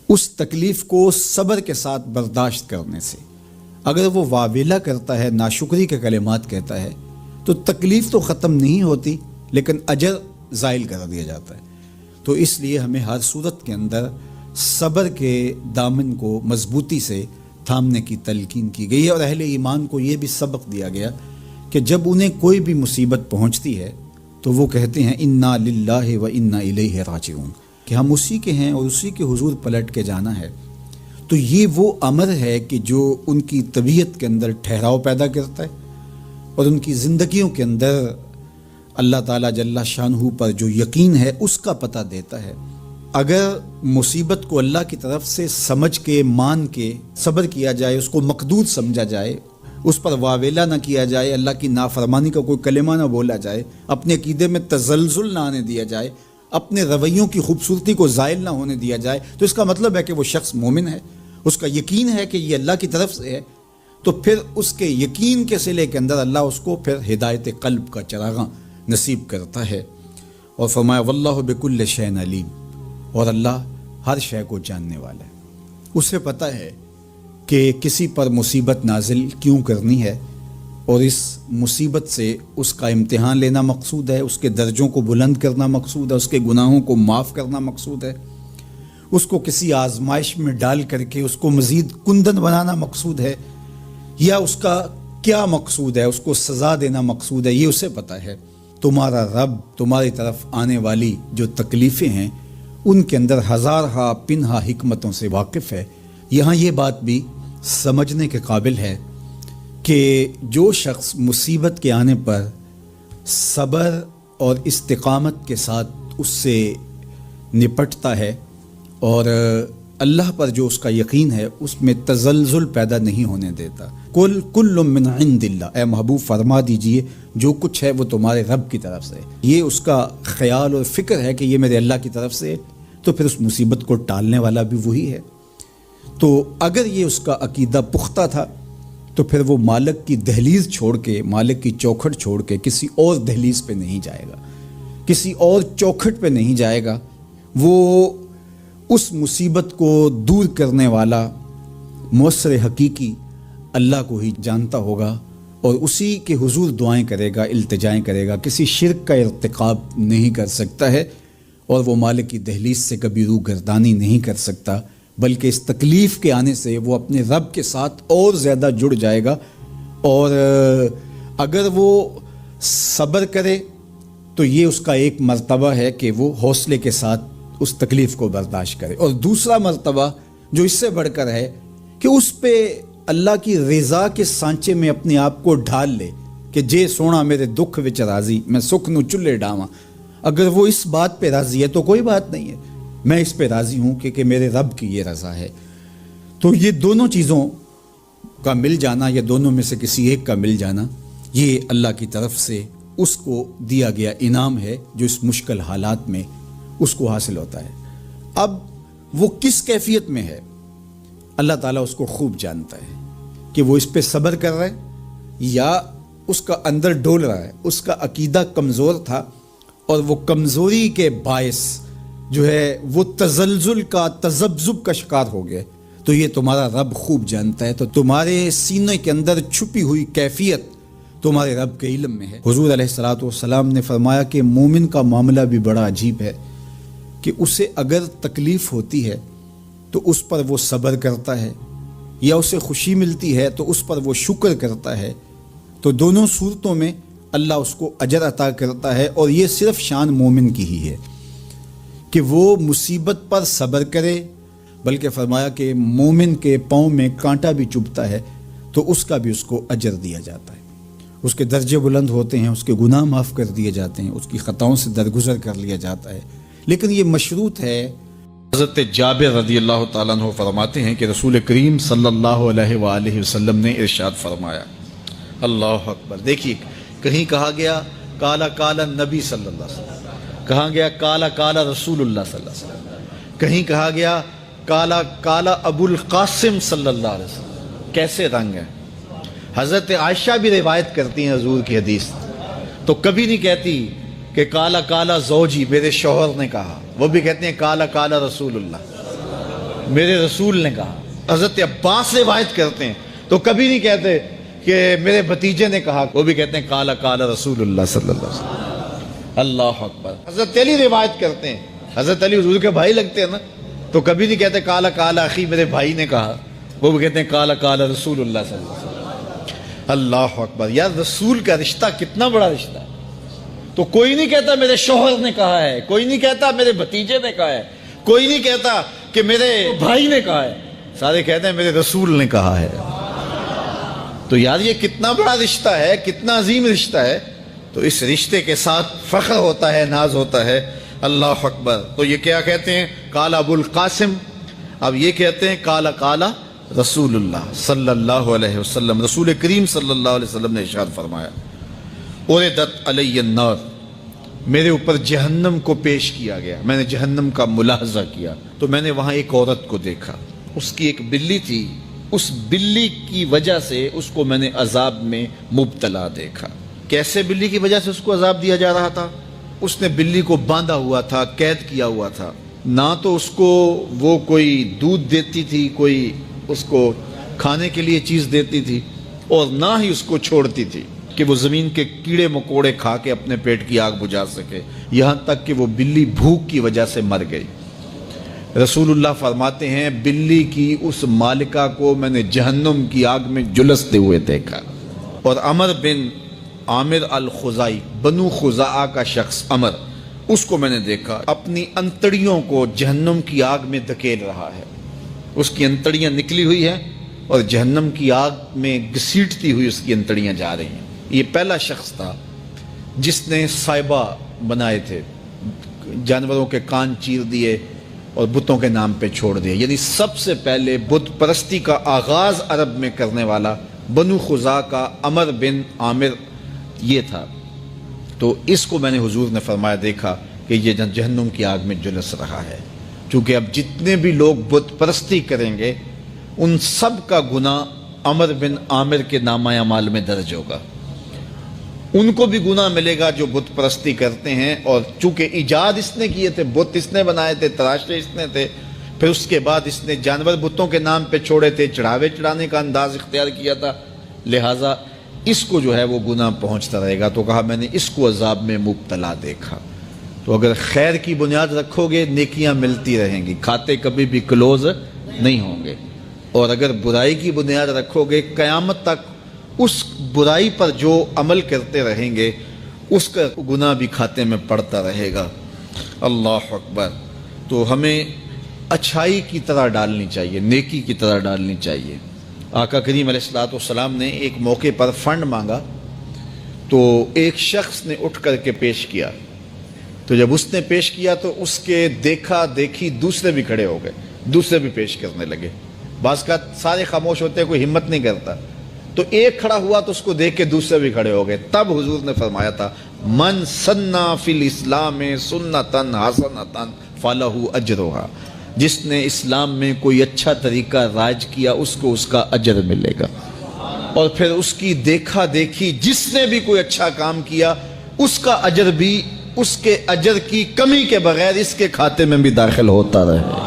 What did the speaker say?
اس تکلیف کو صبر کے ساتھ برداشت کرنے سے۔ اگر وہ واویلا کرتا ہے، ناشکری کے کلمات کہتا ہے، تو تکلیف تو ختم نہیں ہوتی لیکن اجر زائل کر دیا جاتا ہے۔ تو اس لیے ہمیں ہر صورت کے اندر صبر کے دامن کو مضبوطی سے تھامنے کی تلقین کی گئی ہے، اور اہل ایمان کو یہ بھی سبق دیا گیا کہ جب انہیں کوئی بھی مصیبت پہنچتی ہے تو وہ کہتے ہیں انا للہ و انا الیہ راجعون، کہ ہم اسی کے ہیں اور اسی کے حضور پلٹ کے جانا ہے۔ تو یہ وہ امر ہے کہ جو ان کی طبیعت کے اندر ٹھہراؤ پیدا کرتا ہے اور ان کی زندگیوں کے اندر اللہ تعالیٰ جل شانہ پر جو یقین ہے اس کا پتہ دیتا ہے۔ اگر مصیبت کو اللہ کی طرف سے سمجھ کے مان کے صبر کیا جائے، اس کو مقدور سمجھا جائے، اس پر واویلا نہ کیا جائے، اللہ کی نافرمانی کا کوئی کلمہ نہ بولا جائے، اپنے عقیدے میں تزلزل نہ آنے دیا جائے، اپنے رویوں کی خوبصورتی کو زائل نہ ہونے دیا جائے، تو اس کا مطلب ہے کہ وہ شخص مومن ہے، اس کا یقین ہے کہ یہ اللہ کی طرف سے ہے۔ تو پھر اس کے یقین کے صلے کے اندر اللہ اس کو پھر ہدایت قلب کا چراغاں نصیب کرتا ہے۔ اور فرمایا واللہ بکل شیء علیم، اور اللہ ہر شے کو جاننے والا ہے، اسے پتہ ہے کہ کسی پر مصیبت نازل کیوں کرنی ہے، اور اس مصیبت سے اس کا امتحان لینا مقصود ہے، اس کے درجوں کو بلند کرنا مقصود ہے، اس کے گناہوں کو معاف کرنا مقصود ہے، اس کو کسی آزمائش میں ڈال کر کے اس کو مزید کندن بنانا مقصود ہے، یا اس کا کیا مقصود ہے، اس کو سزا دینا مقصود ہے، یہ اسے پتہ ہے۔ تمہارا رب تمہاری طرف آنے والی جو تکلیفیں ہیں ان کے اندر ہزارہا پنہا حکمتوں سے واقف ہے۔ یہاں یہ بات بھی سمجھنے کے قابل ہے کہ جو شخص مصیبت کے آنے پر صبر اور استقامت کے ساتھ اس سے نپٹتا ہے اور اللہ پر جو اس کا یقین ہے اس میں تزلزل پیدا نہیں ہونے دیتا، کل من عند اللہ، اے محبوب فرما دیجئے جو کچھ ہے وہ تمہارے رب کی طرف سے ہے، یہ اس کا خیال اور فکر ہے کہ یہ میرے اللہ کی طرف سے ہے، تو پھر اس مصیبت کو ٹالنے والا بھی وہی ہے۔ تو اگر یہ اس کا عقیدہ پختہ تھا تو پھر وہ مالک کی دہلیز چھوڑ کے، مالک کی چوکھٹ چھوڑ کے کسی اور دہلیز پہ نہیں جائے گا، کسی اور چوکھٹ پہ نہیں جائے گا، وہ اس مصیبت کو دور کرنے والا مؤثر حقیقی اللہ کو ہی جانتا ہوگا، اور اسی کے حضور دعائیں کرے گا، التجائیں کرے گا، کسی شرک کا ارتکاب نہیں کر سکتا ہے، اور وہ مالک کی دہلیز سے کبھی روح گردانی نہیں کر سکتا، بلکہ اس تکلیف کے آنے سے وہ اپنے رب کے ساتھ اور زیادہ جڑ جائے گا۔ اور اگر وہ صبر کرے تو یہ اس کا ایک مرتبہ ہے کہ وہ حوصلے کے ساتھ اس تکلیف کو برداشت کرے، اور دوسرا مرتبہ جو اس سے بڑھ کر ہے کہ اس پہ اللہ کی رضا کے سانچے میں اپنے آپ کو ڈھال لے کہ جے سونا میرے دکھ وچ راضی، میں سکھ نو چلے ڈاواں۔ اگر وہ اس بات پہ راضی ہے تو کوئی بات نہیں ہے، میں اس پہ راضی ہوں کہ میرے رب کی یہ رضا ہے۔ تو یہ دونوں چیزوں کا مل جانا، یا دونوں میں سے کسی ایک کا مل جانا، یہ اللہ کی طرف سے اس کو دیا گیا انعام ہے جو اس مشکل حالات میں اس کو حاصل ہوتا ہے۔ اب وہ کس کیفیت میں ہے اللہ تعالیٰ اس کو خوب جانتا ہے، کہ وہ اس پہ صبر کر رہا ہے یا اس کا اندر ڈول رہا ہے، اس کا عقیدہ کمزور تھا اور وہ کمزوری کے باعث جو ہے وہ تزلزل کا، تذبذب کا شکار ہو گئے، تو یہ تمہارا رب خوب جانتا ہے۔ تو تمہارے سینے کے اندر چھپی ہوئی کیفیت تمہارے رب کے علم میں ہے۔ حضور علیہ الصلوۃ والسلام نے فرمایا کہ مومن کا معاملہ بھی بڑا عجیب ہے، کہ اسے اگر تکلیف ہوتی ہے تو اس پر وہ صبر کرتا ہے، یا اسے خوشی ملتی ہے تو اس پر وہ شکر کرتا ہے، تو دونوں صورتوں میں اللہ اس کو اجر عطا کرتا ہے۔ اور یہ صرف شان مومن کی ہی ہے کہ وہ مصیبت پر صبر کرے، بلکہ فرمایا کہ مومن کے پاؤں میں کانٹا بھی چبھتا ہے تو اس کا بھی اس کو اجر دیا جاتا ہے، اس کے درجے بلند ہوتے ہیں، اس کے گناہ معاف کر دیے جاتے ہیں، اس کی خطاؤں سے درگزر کر لیا جاتا ہے۔ لیکن یہ مشروط ہے۔ حضرت جابر رضی اللہ تعالیٰ عنہ فرماتے ہیں کہ رسول کریم صلی اللہ علیہ وآلہ وسلم نے ارشاد فرمایا، اللہ اکبر، دیکھیے کہیں کہا گیا کالا کالا نبی صلی اللہ علیہ وسلم، کہا گیا کالا کالا رسول اللہ صلی اللہ علیہ وسلم، کہیں کہا گیا کالا کالا ابو القاسم صلی اللہ علیہ وسلم۔ کیسے رنگ ہیں۔ حضرت عائشہ بھی روایت کرتی ہیں حضور کی حدیث، تو کبھی نہیں کہتی کہ کالا کالا زوجی، میرے شوہر نے کہا، وہ بھی کہتے ہیں کالا کالا رسول اللہ۔ میرے رسول نے کہا. حضرت عباس روایت کرتے ہیں تو کبھی نہیں کہتے کہ میرے بھتیجے نے کہا, وہ بھی کہتے ہیں قال قال رسول اللہ صلی اللہ علیہ وسلم. اللہ اکبر. حضرت علی روایت کرتے ہیں, حضرت علی حضور کے بھائی لگتے ہیں نا, تو کبھی نہیں کہتے قال قال اخی, میرے بھائی نے کہا, وہ بھی کہتے ہیں قال قال رسول اللہ صلی اللہ علیہ وسلم. اللہ اکبر. یار رسول کا رشتہ کتنا بڑا رشتہ ہے. تو کوئی نہیں کہتا میرے شوہر نے کہا ہے, کوئی نہیں کہتا میرے بھتیجے نے کہا ہے, کوئی نہیں کہتا کہ میرے بھائی نے کہا ہے, سارے کہتے ہیں میرے رسول نے کہا ہے. تو یار یہ کتنا بڑا رشتہ ہے, کتنا عظیم رشتہ ہے. تو اس رشتے کے ساتھ فخر ہوتا ہے, ناز ہوتا ہے. اللہ اکبر. تو یہ کیا کہتے ہیں, قال ابو القاسم. اب یہ کہتے ہیں قال قال رسول اللہ صلی اللہ علیہ وسلم, رسول کریم صلی اللہ علیہ وسلم نے ارشاد فرمایا, اردت علی النار, میرے اوپر جہنم کو پیش کیا گیا, میں نے جہنم کا ملاحظہ کیا. تو میں نے وہاں ایک عورت کو دیکھا, اس کی ایک بلی تھی, اس بلی کی وجہ سے اس کو میں نے عذاب میں مبتلا دیکھا. کیسے بلی کی وجہ سے اس کو عذاب دیا جا رہا تھا؟ اس نے بلی کو باندھا ہوا تھا, قید کیا ہوا تھا. نہ تو اس کو وہ کوئی دودھ دیتی تھی, کوئی اس کو کھانے کے لیے چیز دیتی تھی, اور نہ ہی اس کو چھوڑتی تھی کہ وہ زمین کے کیڑے مکوڑے کھا کے اپنے پیٹ کی آگ بجھا سکے, یہاں تک کہ وہ بلی بھوک کی وجہ سے مر گئی. رسول اللہ فرماتے ہیں بلی کی اس مالکہ کو میں نے جہنم کی آگ میں جلستے ہوئے دیکھا. اور عمر بن عامر الخزائی, بنو خزاعہ کا شخص عمر, اس کو میں نے دیکھا اپنی انتڑیوں کو جہنم کی آگ میں دھکیل رہا ہے. اس کی انتڑیاں نکلی ہوئی ہیں اور جہنم کی آگ میں گھسیٹتی ہوئی اس کی انتڑیاں جا رہی ہیں. یہ پہلا شخص تھا جس نے سائبہ بنائے تھے, جانوروں کے کان چیر دیے اور بتوں کے نام پہ چھوڑ دیے. یعنی سب سے پہلے بت پرستی کا آغاز عرب میں کرنے والا بنو خزاع کا عمر بن عامر یہ تھا. تو اس کو میں نے حضور نے فرمایا دیکھا کہ یہ جہنم کی آگ میں جلس رہا ہے. چونکہ اب جتنے بھی لوگ بت پرستی کریں گے ان سب کا گناہ عمر بن عامر کے نامہ اعمال میں درج ہوگا. ان کو بھی گناہ ملے گا جو بت پرستی کرتے ہیں, اور چونکہ ایجاد اس نے کیے تھے, بت اس نے بنائے تھے, تراشے اس نے تھے, پھر اس کے بعد اس نے جانور بتوں کے نام پہ چھوڑے تھے, چڑھاوے چڑھانے کا انداز اختیار کیا تھا, لہٰذا اس کو جو ہے وہ گناہ پہنچتا رہے گا. تو کہا میں نے اس کو عذاب میں مبتلا دیکھا. تو اگر خیر کی بنیاد رکھو گے نیکیاں ملتی رہیں گی, کھاتے کبھی بھی کلوز نہیں ہوں گے. اور اگر برائی کی بنیاد رکھو گے قیامت تک اس برائی پر جو عمل کرتے رہیں گے اس کا گناہ بھی کھاتے میں پڑتا رہے گا. اللہ اکبر. تو ہمیں اچھائی کی طرح ڈالنی چاہیے, نیکی کی طرح ڈالنی چاہیے. آقا کریم علیہ الصلوۃ والسلام نے ایک موقع پر فنڈ مانگا تو ایک شخص نے اٹھ کر کے پیش کیا. تو جب اس نے پیش کیا تو اس کے دیکھا دیکھی دوسرے بھی کھڑے ہو گئے, دوسرے بھی پیش کرنے لگے. بعض کا سارے خاموش ہوتے ہیں, کوئی ہمت نہیں کرتا. تو ایک کھڑا ہوا تو اس کو دیکھ کے دوسرے بھی کھڑے ہو گئے. تب حضور نے فرمایا تھا من سنّا فی الاسلام سنتن حسنتن فلہ اجرھا, جس نے اسلام میں کوئی اچھا طریقہ رائج کیا اس کو اس کا اجر ملے گا. اور پھر اس کی دیکھا دیکھی جس نے بھی کوئی اچھا کام کیا اس کا اجر بھی اس کے اجر کی کمی کے بغیر اس کے کھاتے میں بھی داخل ہوتا رہے.